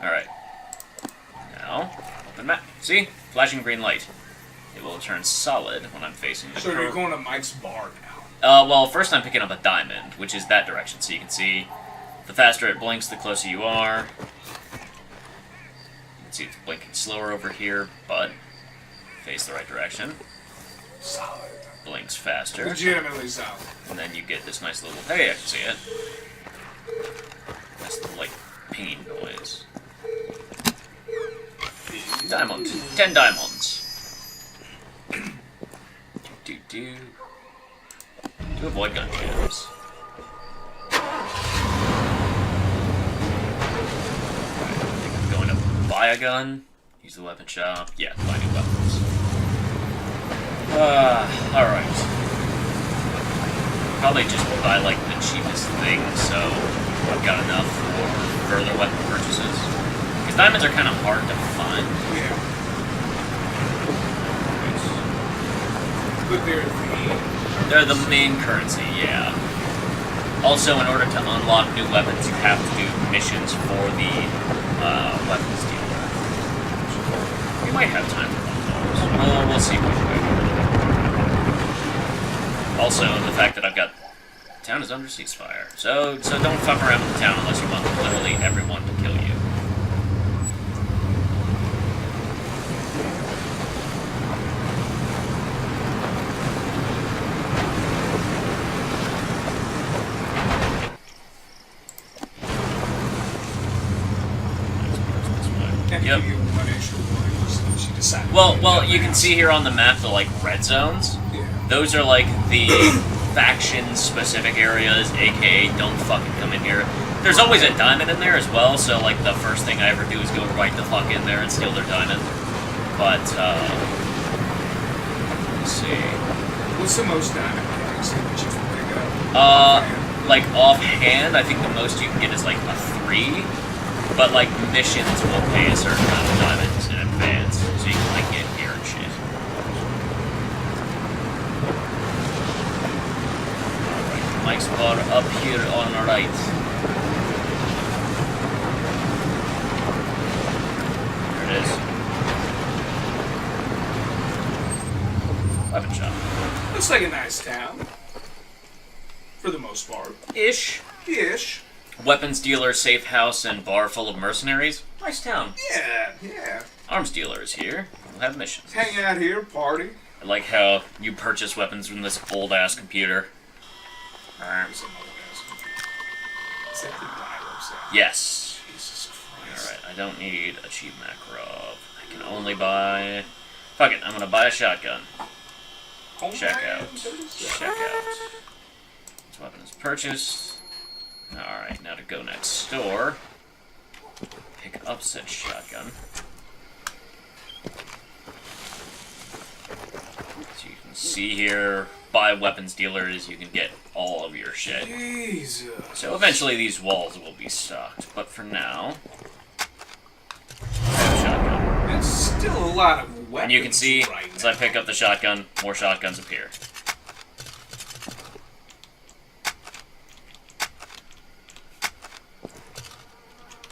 Alright. Now, open map. See? Flashing green light. It will turn solid when I'm facing the So you're going to Mike's bar now. Well, first I'm picking up a diamond, which is that direction, so you can see the faster it blinks, the closer you are. You can see it's blinking slower over here, but face the right direction. Solid. Blinks faster. Legitimately solid. And then you get this nice little, hey, I can see it. Nice little, like, pinging noise. Diamond. 10 diamonds. Do. To avoid gun jams. I think I'm going to buy a gun. Use the weapon shop. Yeah, buy new weapons. Alright. Probably just buy, like, the cheapest thing, so I've got enough for further weapon purchases. Because diamonds are kind of hard to find. Yeah. But they're the main currency, yeah. Also, in order to unlock new weapons, you have to do missions for the weapons dealer. We might have time for one of those. Well, we'll see which way. Also, the fact that I've got... The town is under ceasefire. So don't fuck around with the town unless you want literally everyone to kill you. Yep. Well, you can see here on the map the, like, red zones. Yeah. Those are, like, the faction-specific areas, aka don't fucking come in here. There's always a diamond in there as well, so, like, the first thing I ever do is go right the fuck in there and steal their diamond. But, let's see. What's the most diamond price that you can pick up? Like, offhand, I think the most you can get is, like, a 3. But, like, missions will pay a certain amount of diamonds in advance, so you can, like, get here and shit. Alright, Mike's bar up here on the right. There it is. Weapon shop. Looks like a nice town. For the most part. Ish. Ish. Weapons dealer, safe house, and bar full of mercenaries. Nice town. Yeah. Arms dealer is here. We'll have missions. Hang out here, party. I like how you purchase weapons from this old-ass computer. There's another guy. Is that the dial set? Yes. Jesus Christ. Alright, I don't need a cheap Makarov. I can only buy... Fuck it, I'm gonna buy a shotgun. Check out. Check out. This weapon is purchased. Alright, now to go next door. Pick up said shotgun. So you can see here, by weapons dealers, you can get all of your shit. Jesus. So eventually these walls will be stocked, but for now, I have a shotgun. That's still a lot of weapons. And you can see, right as I pick up the shotgun, more shotguns appear.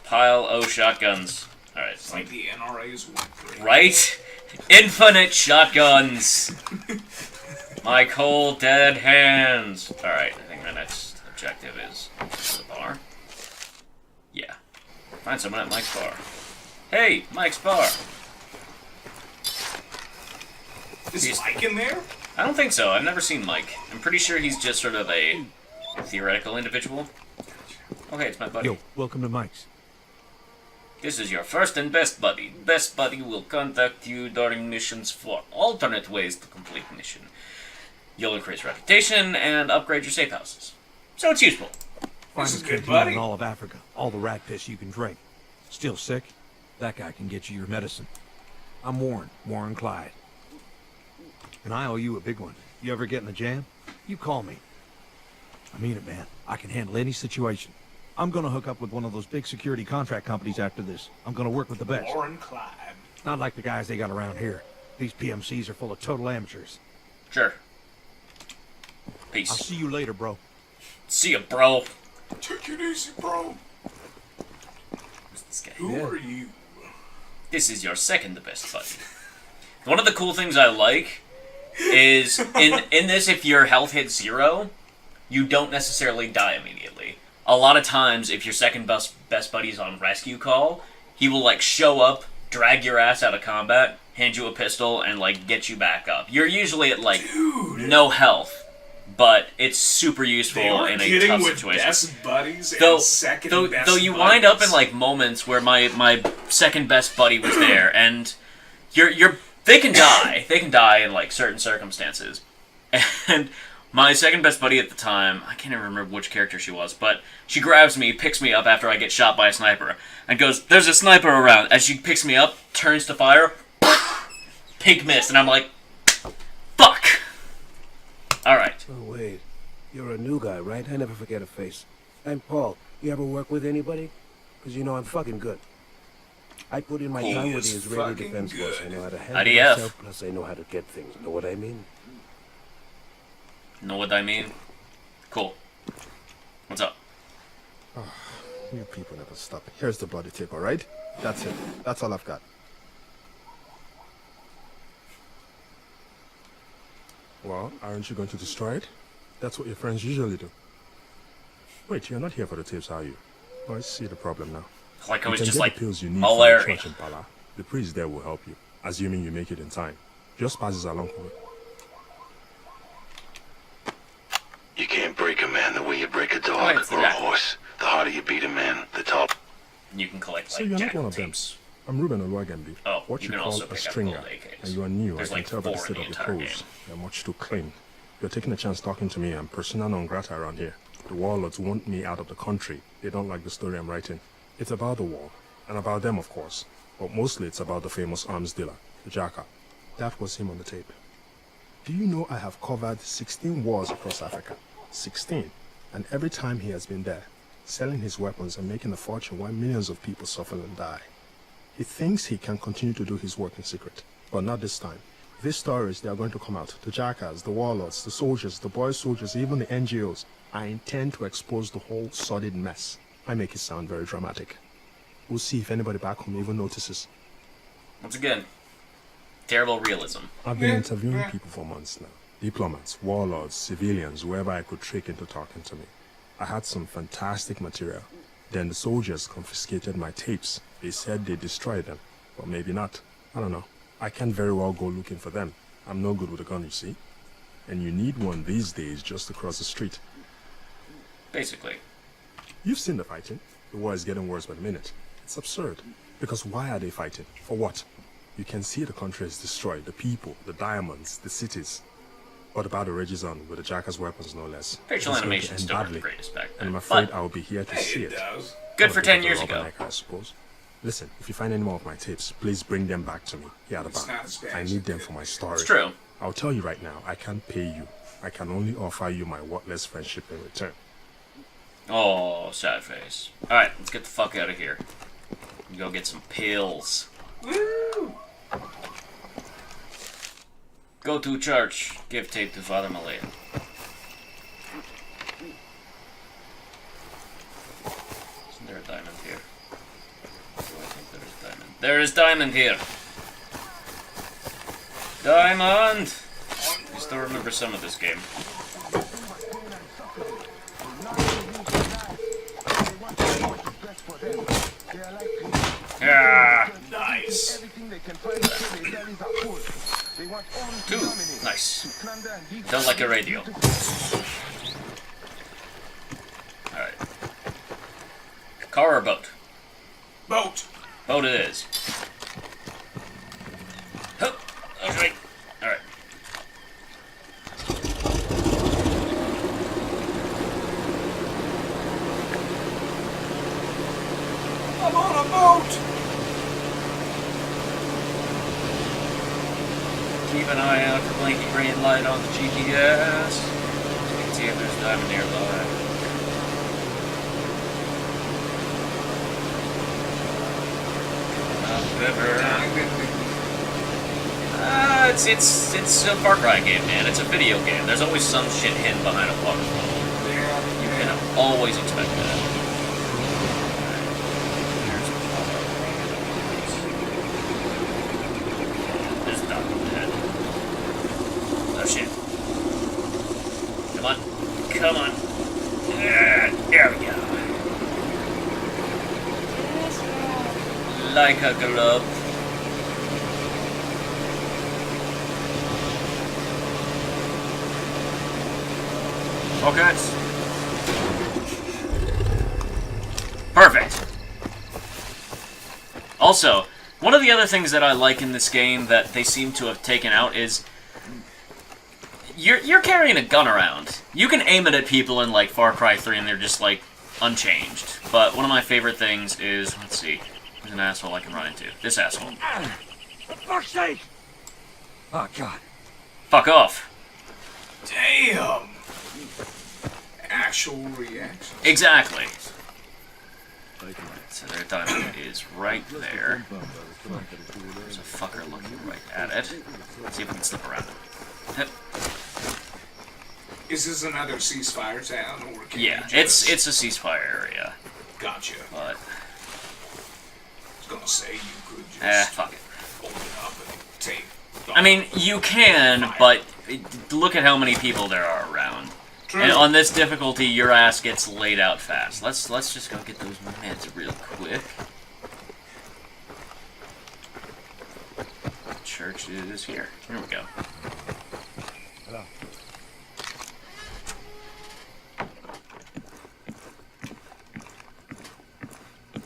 Pile o' shotguns. Alright. It's like the NRA's weapon. Right? Infinite shotguns! My cold dead hands! Alright, I think my next objective is to the bar. Yeah. Find someone at Mike's bar. Hey, Mike's bar! Is Mike in there? I don't think so. I've never seen Mike. I'm pretty sure he's just sort of a theoretical individual. Okay, it's my buddy. Yo, welcome to Mike's. This is your first and best buddy. Best buddy will contact you during missions for alternate ways to complete mission. You'll increase reputation and upgrade your safe houses. So it's useful. Finest good, canteen buddy. in all of Africa. All the rat piss you can drink. Still sick? That guy can get you your medicine. I'm Warren Clyde. And I owe you a big one. You ever get in a jam? You call me. I mean it, man. I can handle any situation. I'm gonna hook up with one of those big security contract companies after this. I'm gonna work with the best. Warren Clyde. Not like the guys they got around here. These PMCs are full of total amateurs. Sure. I'll Peace. see you later, bro. See ya, bro. Take it easy, bro. This guy. Who are you? This is your second best buddy. One of the cool things I like is in this, if your health hits 0, you don't necessarily die immediately. A lot of times, if your second best buddy's on rescue call, he will like show up, drag your ass out of combat, hand you a pistol, and like get you back up. You're usually at like no health, but it's super useful in a tough situation. Best buddies and second best though you wind up in like moments where my second best buddy was there, and they can die in like certain circumstances, and my second best buddy at the time, I can't even remember which character she was, but she grabs me, picks me up after I get shot by a sniper, and goes, "There's a sniper around." As she picks me up, turns to fire, pink mist, and I'm like, fuck. Alright. Oh, wait. You're a new guy, right? I never forget a face. I'm Paul. You ever work with anybody? Because you know I'm fucking good. I put in my time with the Israeli Defense Force. I know how to handle IDF. myself, plus I know how to get things. Know what I mean? Know what I mean? Cool. What's up? You people never stop. Here's the bloody tape, alright? That's it. That's all I've got. Well, aren't you going to destroy it? That's what your friends usually do. Wait, you're not here for the tapes, are you? Oh, I see the problem now. Like I You was can just get like the pills you need all from the airy. church in Pala. The priest there will help you, assuming you make it in time. Just passes along for it. You can't break a man the way you break a dog Right, or a exactly. horse. The harder you beat a man, the taller. You can collect So like you're not jackal one of them. tapes. I'm Ruben Oluwagembi, Oh, what you you can call also a pick up stringer, gold AKs. and you are new. There's I can like tell by 4 the in state the of your entire clothes. game. You're much too clean. You're taking a chance talking to me. I'm persona non grata around here. The warlords want me out of the country. They don't like the story I'm writing. It's about the war, and about them, of course. But mostly it's about the famous arms dealer, the Jaka. That was him on the tape. Do you know I have covered 16 wars across Africa? 16. And every time he has been there, selling his weapons and making a fortune while millions of people suffer and die. He thinks he can continue to do his work in secret, but not this time. These stories, they are going to come out. The jackals, the warlords, the soldiers, the boy soldiers, even the NGOs. I intend to expose the whole sordid mess. I make it sound very dramatic. We'll see if anybody back home even notices. Once again, terrible realism. I've been interviewing people for months now. Diplomats, warlords, civilians, whoever I could trick into talking to me. I had some fantastic material. Then the soldiers confiscated my tapes. They said they destroyed them, but maybe not. I don't know. I can't very well go looking for them. I'm no good with a gun, you see. And you need one these days just across the street. Basically. You've seen the fighting. The war is getting worse by the minute. It's absurd. Because why are they fighting? For what? You can see the country is destroyed. The people, the diamonds, the cities. What about the Regizon with the Jackass weapons, no less? Facial It's going to animation end still weren't badly. the greatest back And then. I'm afraid But I'll be here to see It it. does. good for I'm a 10 bit years of a ago. rubbernecker, I suppose. Listen, if you find any more of my tapes, please bring them back to me. Here at the It's back. not Spanish. I need them for my story. It's true. I'll tell you right now, I can't pay you. I can only offer you my worthless friendship in return. Oh, sad face. Alright, let's get the fuck out of here. Go get some pills. Woo! Go to church. Give tape to Father Malaya. Isn't there a diamond here? Do I think there is diamond? There is diamond here! Diamond! I still remember some of this game. Yeah! Nice. Two! Nice. Don't like a radio. Alright. Car or boat? Boat. Boat it is. Huh. Okay. Alright. I'm on a boat. Keep an eye out for blinking green light on the GPS. So we can see if there's diamond nearby. River. It's a Far Cry game, man. It's a video game. There's always some shit hidden behind a waterfall. You can always expect that. Alright. Here's like a glove. Okay. Perfect. Also, one of the other things that I like in this game that they seem to have taken out is you're carrying a gun around. You can aim it at people in like Far Cry 3 and they're just like unchanged. But one of my favorite things is, let's see, there's an asshole I can run into. This asshole. For fuck's sake! Oh, God. Fuck off. Damn! Actual reaction. Exactly. So their diamond is right there. There's a fucker looking right at it. Let's see if we can slip around it. Hip. Is this another ceasefire town, or can Yeah, you just... it's a ceasefire area. Gotcha. But I was gonna say you could just fuck it. open it up and take. I mean, you can, but look at how many people there are around. True. And on this difficulty, your ass gets laid out fast. Let's just go get those meds real quick. Church is here. Here we go. Hello.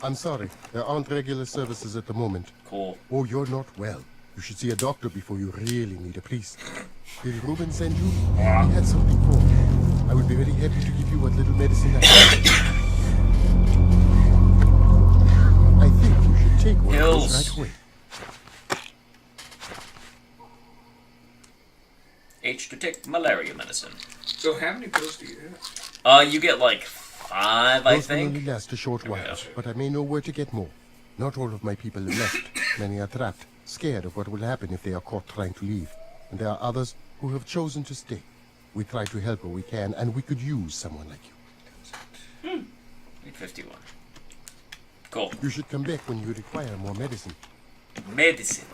I'm sorry, there aren't regular services at the moment. Cool. Oh, you're not well. You should see a doctor before you really need a priest. Did Ruben send you? He had something for you. I would be very happy to give you what little medicine I have. I think you should take one of Pills. those right away. H to take malaria medicine. So how many pills do you have? You get like 5, I Those will only think. last a short There we while, go. but I may know where to get more. Not all of my people have left. Many are trapped, scared of what will happen if they are caught trying to leave. And there are others who have chosen to stay. We try to help where we can, and we could use someone like you. 51. Cool. You should come back when you require more medicine. Medicine.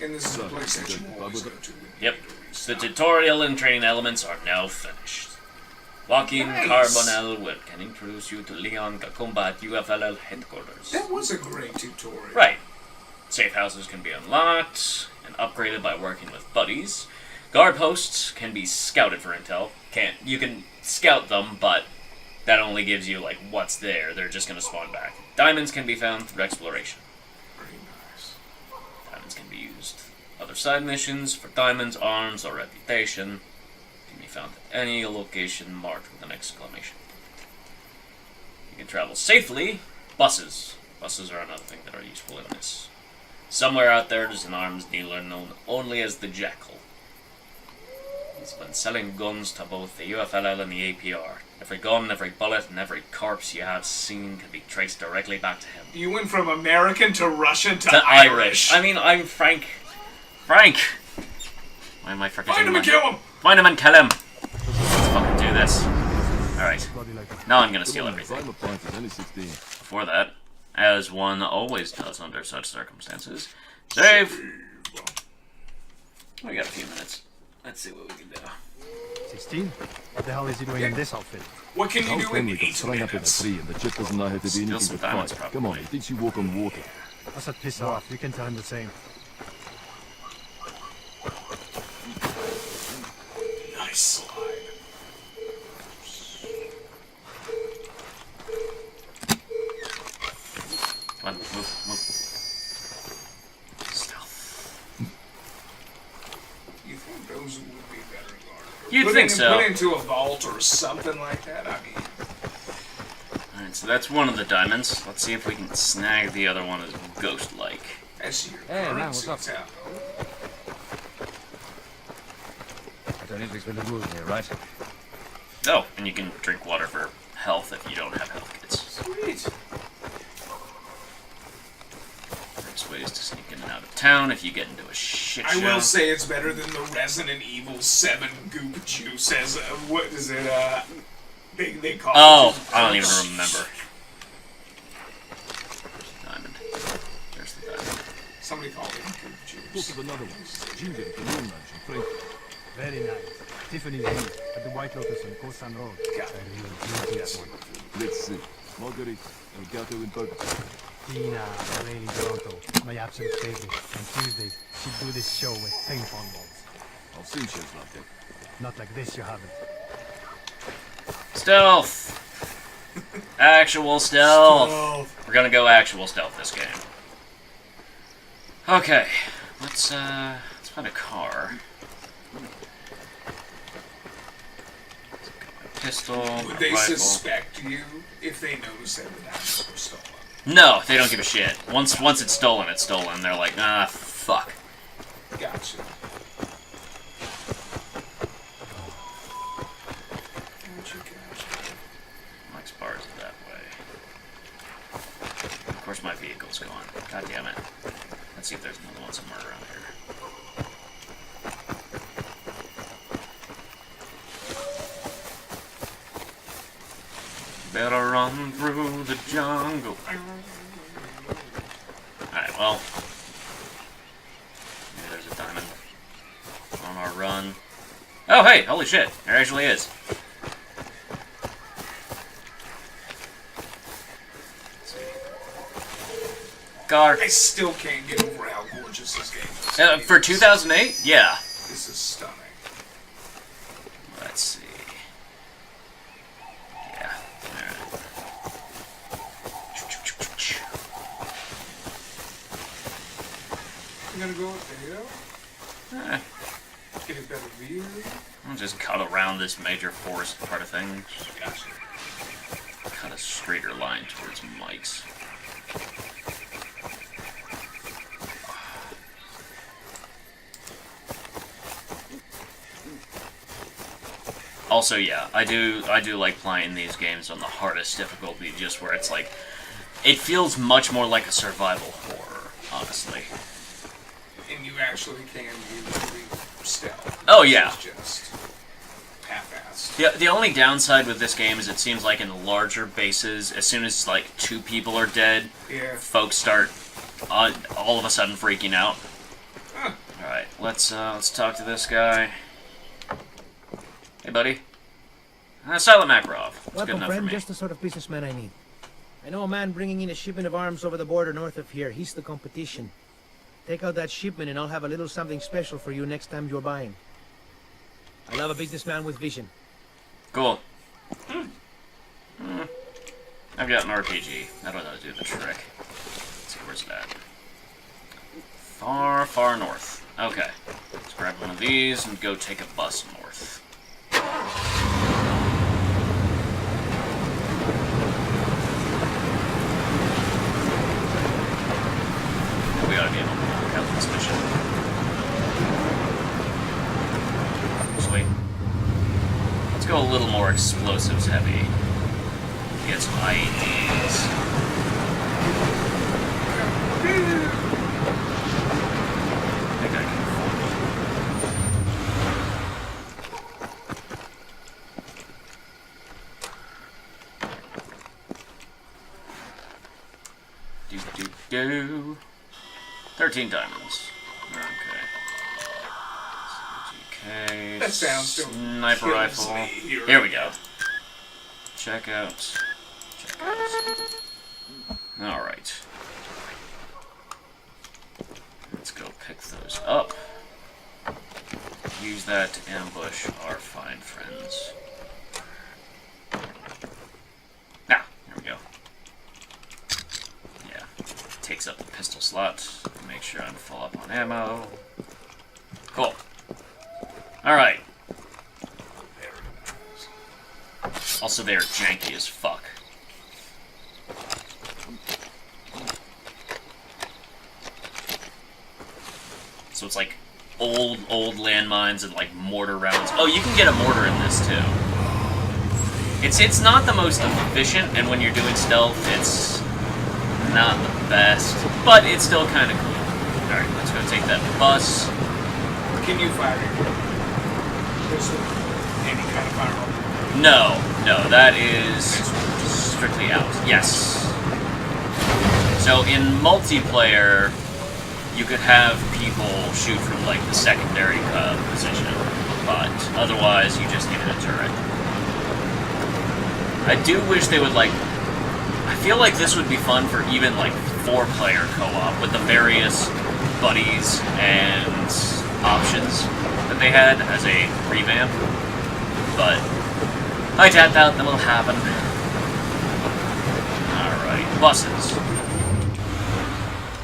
And this is a place that you always go to. Yep. The tutorial and training elements are now finished. Joaquin Nice. Carbonell can introduce you to Leon Combat UFLL headquarters. That was a great tutorial. Right. Safe houses can be unlocked and upgraded by working with buddies. Guard posts can be scouted for intel. You can scout them, but that only gives you like what's there. They're just gonna spawn back. Diamonds can be found through exploration. Very nice. Diamonds can be used. Other side missions for diamonds, arms, or reputation can be found at any location marked with an exclamation point. You can travel safely. Buses. Buses are another thing that are useful in this. Somewhere out there there's an arms dealer known only as the Jackal. He's been selling guns to both the UFLL and the APR. Every gun, every bullet, and every corpse you have seen can be traced directly back to him. You went from American to Russian to Irish. I mean, I'm Frank. Frank! Why am I forgetting? Find him and kill him! Find him and kill him! Let's fucking do this. Alright. Now I'm gonna steal everything. Before that, as one always does under such circumstances, save! We got a few minutes. Let's see what we can do. 16? What the hell is he doing in this outfit? What can you do in 8 sprang up in a minutes? tree and the chip doesn't know how to do Steal anything some but diamonds, fight. Come on, probably. he thinks you walk on water. I said piss off. You can tell him the same. Nice slide. Come on, move. Stealth. You think those would be better guarded? You'd think so. Put into a vault or something like that, I mean. Alright, so that's one of the diamonds. Let's see if we can snag the other one as ghost-like. That's your Hey, man, currency what's up? town. I don't think we're the rules here, right? Oh, and you can drink water for health if you don't have health kits. Sweet. There's ways to sneak in and out of town if you get into a shit show. I will say it's better than the Resident Evil 7 goop juice as, what is it, they call Oh, it. I don't even remember. Diamond. There's the diamond. Somebody called it goop Look juice. at another one. Ginger at the Moon Mansion, Frank. Very nice. Tiffany's Inn at the White Lotus on Coast Road. God. I really do that one. Let's see. My Marguerite, El Gato in Ferguson. Tina, Lady Toronto, my absolute favorite. On Tuesdays, she'd do this show with ping pong balls. I've seen shows like that. Not like this, you haven't. Stealth! Actual stealth! We're gonna go actual stealth this game. Okay, let's find a car. Pistol, Would they rifle. suspect you if they noticed that the diamonds were stolen? No, they don't give a shit. Once it's stolen, it's stolen. They're like, ah, fuck. Gotcha. Mike's bar is that way. Of course my vehicle's gone. God damn it. Let's see if there's another one somewhere around here. Better run through the jungle. Alright, well. Maybe there's a diamond on our run. Oh, hey! Holy shit! There actually is. Let's see. Car. I still can't get over how gorgeous this game is. For 2008? Yeah. This is stunning. Let's see. Yeah. Alright. You gonna go with the hill? Eh, Get a better view? I'll just cut around this major forest part of things. Gotcha. Cut a straighter line towards Mike's. Also, yeah, I do like playing these games on the hardest difficulty, just where it's like, it feels much more like a survival horror, honestly. And you actually can usually stealth. Oh, yeah. It's just half-assed. The only downside with this game is it seems like in larger bases, as soon as like 2 people are dead, Yeah. folks start all of a sudden freaking out. Huh. All right, let's talk to this guy. Hey, buddy. Silent Makarov. That's good Welcome, enough for friend. me. Just the sort of businessman I need. I know a man bringing in a shipment of arms over the border north of here. He's the competition. Take out that shipment and I'll have a little something special for you next time you're buying. I love a businessman with vision. Cool. I've got an RPG. I don't know how to do the trick. Let's see, where's that? Far, far north. Okay. Let's grab one of these and go take a bus north. We ought to be able to work out this mission. Sweet. Let's go a little more explosives heavy. Get some IEDs. I think I can afford them. Do. 13 diamonds. Okay. GK. That sounds so Sniper kills rifle. me. Here we go. Check out. Check out. Alright. Let's go pick those up. Use that to ambush our fine friends. Now, here we go. Yeah. Takes up the pistol slot. Make sure I'm full up on ammo. Cool. Alright. Also, they're janky as fuck. So it's like old landmines and like mortar rounds. Oh, you can get a mortar in this too. It's not the most efficient, and when you're doing stealth, it's not the best, but it's still kind of cool. Alright, let's go take that bus. Can you fire pistol? Any kind of firearm? No, that is strictly out. Yes. So in multiplayer, you could have people shoot from like the secondary position, but otherwise you just get in a turret. I do wish they would like I feel like this would be fun for even like 4-player co-op with the various buddies and options that they had as a revamp. But I doubt that will happen. Alright, buses.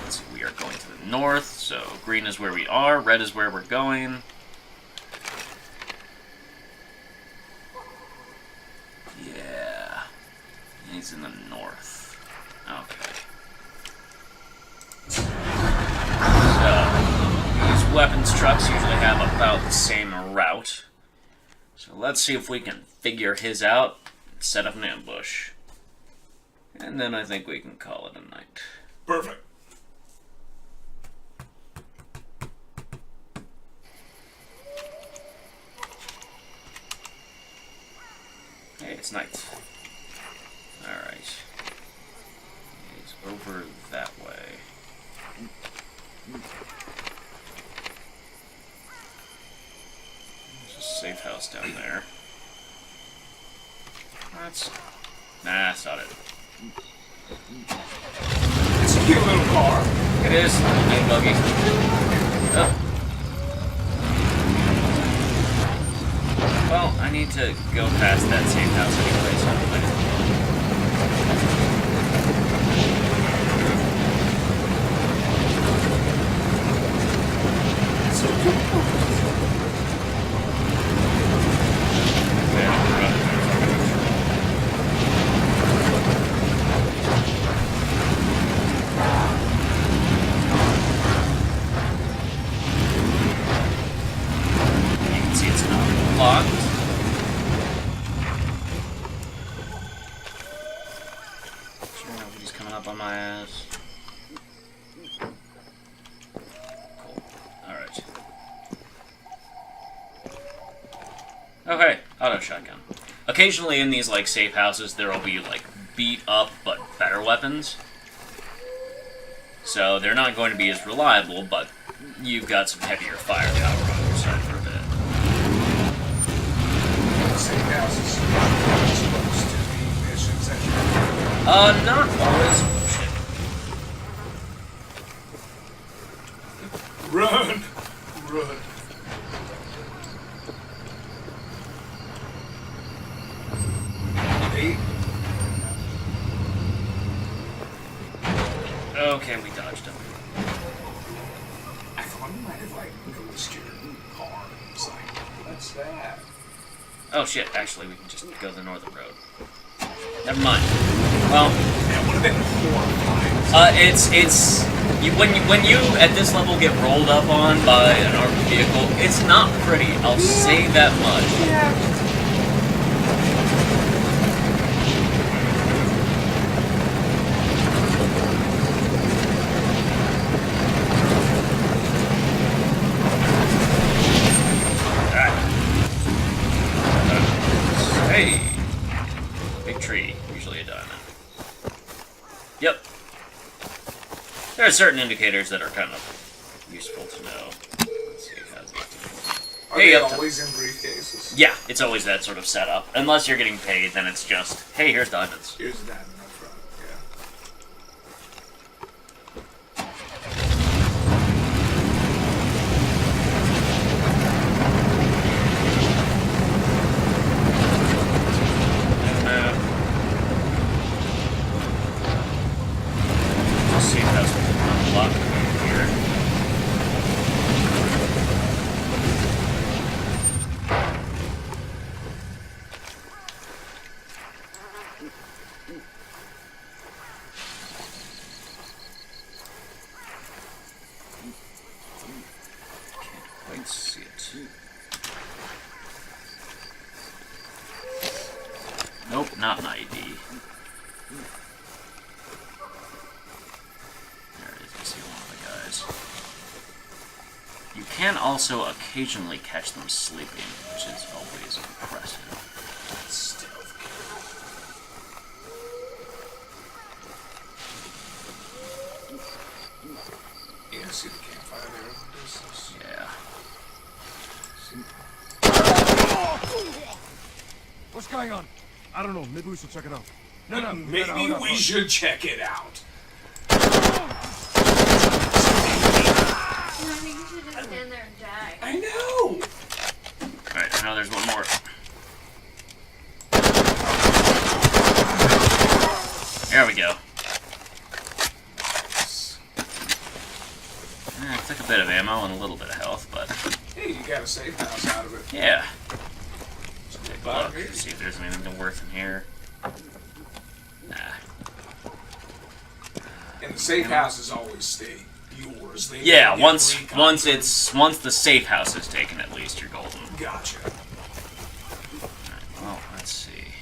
Let's see, we are going to the north, so green is where we are, red is where we're going. Yeah. He's in the north. Okay. So, these weapons trucks usually have about the same route. So let's see if we can figure his out and set up an ambush. And then I think we can call it a night. Perfect. Hey, it's night. Alright. He's over that way. There's a safe house down there. That's... Nah, that's not it. It's a cute little car. It is. Little buggy. Oh. Well, I need to go past that safe house anyway, so I'm like... On my ass. Cool. Alright. Okay, auto shotgun. Occasionally in these, like, safe houses, there will be, like, beat up but better weapons. So they're not going to be as reliable, but you've got some heavier firepower on your side for a bit. Safe houses are supposed to be missions that not always. Run! Run. Hey. Okay, we dodged him. I thought he might have, like, ghosted your car. It's like, what's that? Oh shit, actually we can just go the northern road. Never mind. Well, that would have been horrifying. When you at this level get rolled up on by an armed vehicle, it's not pretty. I'll say that much. Yeah. Hey! Big tree. Usually a diamond. Yep. There are certain indicators that are kind of useful to know. Let's see how these Are they always in briefcases? Yeah, it's always that sort of setup. Unless you're getting paid, then it's just, hey, here's diamonds. Here's a diamond up front, Let's see if that's what we unlock here. Can't quite see it. Nope, not an ID. You can also occasionally catch them sleeping, which is always impressive. Stealth kill. Yeah, see the campfire there in the distance. Yeah. What's going on? I don't know. Maybe we should check it out. No, Maybe we should check it out. I think you should just stand there and die. I know. Alright, now there's one more. There we go. I took a bit of ammo and a little bit of health, but... Hey, you got a safe house out of it. Yeah. Let's take a look, see if there's anything worth in here. Nah. And the safe houses always stay yours. They Yeah, don't get once recon. once the safe house is taken, at least you're golden. Gotcha. Alright, well, let's see.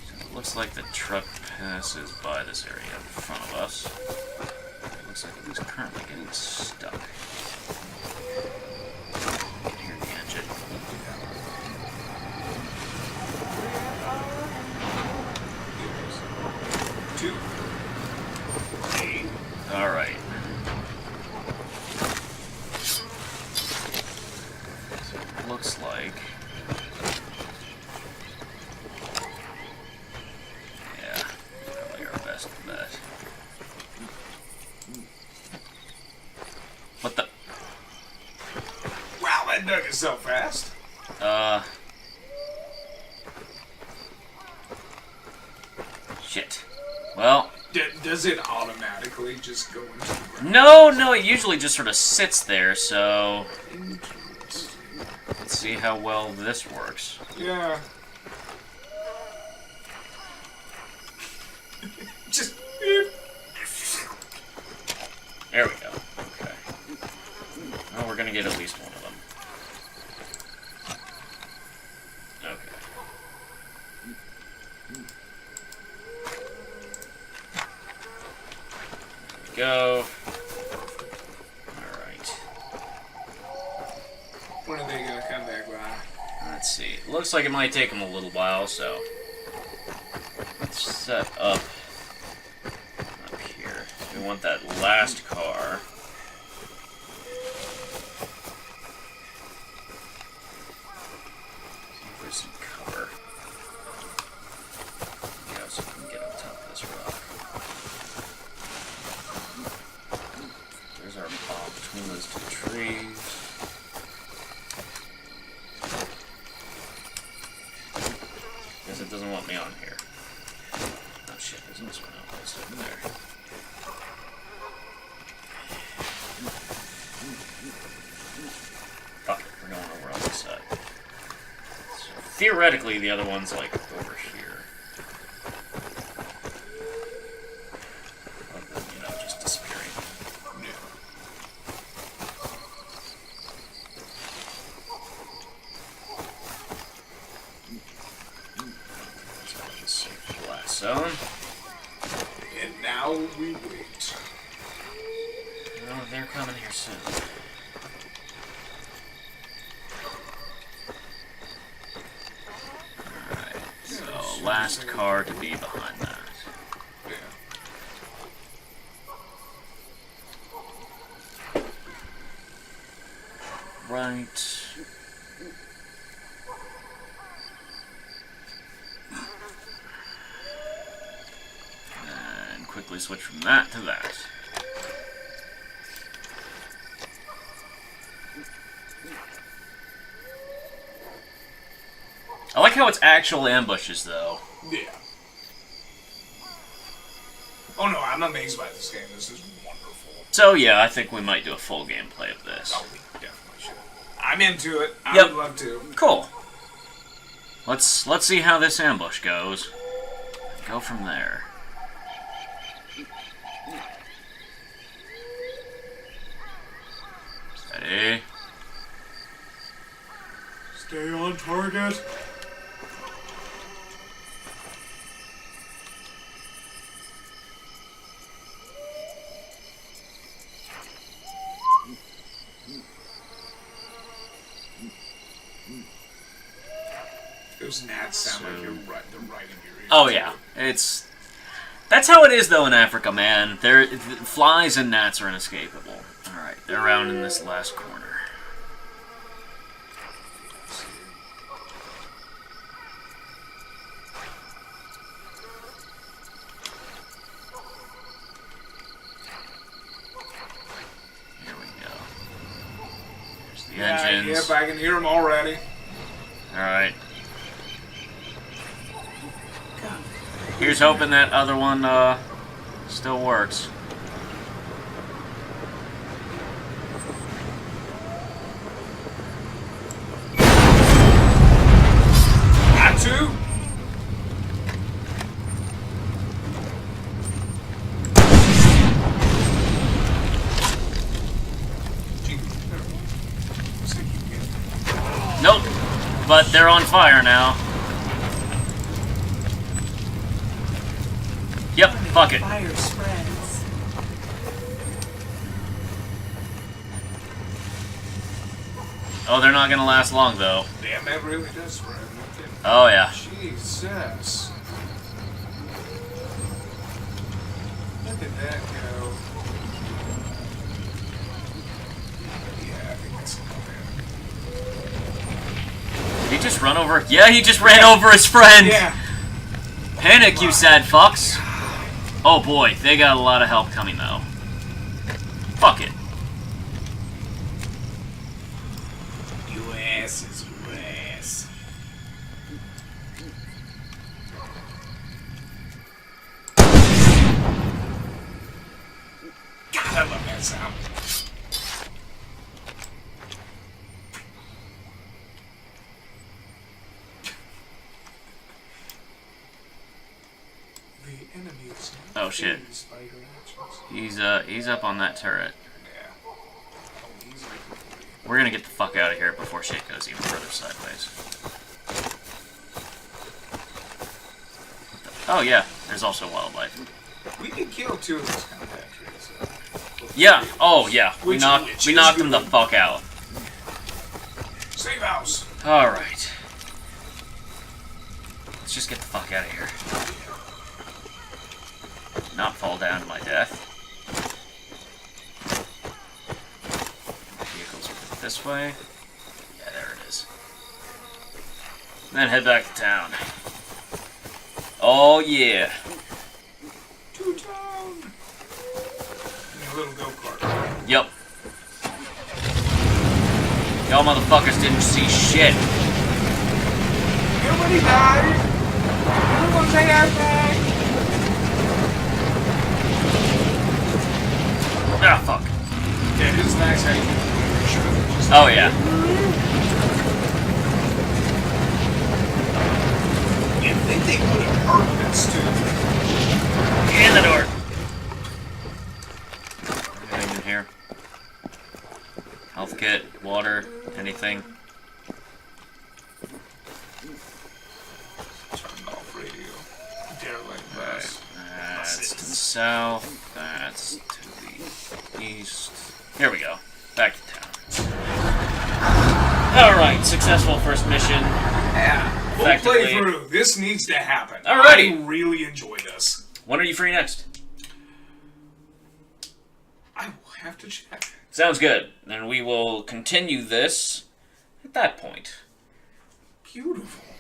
So it looks like the truck passes by this area in front of us. It looks like it was currently getting stuck. You can hear the engine. Two. Alright. Looks like... Yeah, probably our best bet. What the... Wow, that dug is so fast. Shit. Well... Does it automatically just go into the ground? No, it usually just sort of sits there, so... Let's see how well this works. Yeah. Just... There we go. Okay. Well, we're gonna get at least one of them. Okay. There we go. Alright. When are they gonna come back by? Let's see. Looks like it might take them a little while, so... Let's set up here. We want that last car. See if there's some cover. Yeah, so we can get on top of this rock. There's our bomb between those two trees. Guess it doesn't want me on here. Oh shit, there's this one out place over there. Fuck it, we're going over on this side. So theoretically, the other one's like over here. Other than, just disappearing. Yeah. Let's safe blast zone. And now we wait. Oh, they're coming here soon. Alright, so last car to be behind that. Yeah. Right. And quickly switch from that to that. I like how it's actual ambushes, though. Yeah. Oh no, I'm amazed by this game. This is wonderful. So yeah, I think we might do a full gameplay of this. Oh, we definitely should. I'm into it. I Yep. would love to. Cool. Let's see how this ambush goes. Go from there. Steady. Stay on target. Those gnats sound like you're right, the right in your ear. Oh yeah, that's how it is though in Africa, man. Flies and gnats are inescapable. All right, they're around in this last corner. engines. Yep, I can hear them already. Alright. Here's hoping that other one still works. Got two. Nope. But they're on fire now. Yep, fuck it. Fire spreads. Oh, they're not gonna last long though. Damn, that really does spread. No kidding. Oh yeah. Jesus. Look at that go. Yeah, I think that's not bad. Did he just run over? Yeah, he just ran over his friend! Yeah. Panic, you sad fucks! Oh boy, they got a lot of help coming though. Fuck it. You ass is your ass. God, I love that sound. The enemy is Oh shit. He's up on that turret. We're gonna get the fuck out of here before shit goes even further sideways. Oh yeah, there's also wildlife. We did kill two of those contactors. Yeah. Oh yeah. We Which knocked them the fuck out. Safe house. All right. Let's just get the fuck out of here. Not fall down to my death. Vehicles are this way. Yeah, there it is. And then head back to town. Oh yeah. To town. And a little go-kart. Yep. Y'all motherfuckers didn't see shit. Nobody died. Everyone say everything. Ah, fuck. Yeah, it is nice how you can sure. Oh, yeah. You think they would have heard this, too? Get in the door. Anything in here? Health kit, water, anything? Turn off radio. Derelict bus. That's to the south. That's to the east. Here we go. Back to town. Alright, successful first mission. Yeah. We'll play through. This needs to happen. Alrighty. I really enjoy this. When are you free next? I will have to check. Sounds good. Then we will continue this at that point. Beautiful.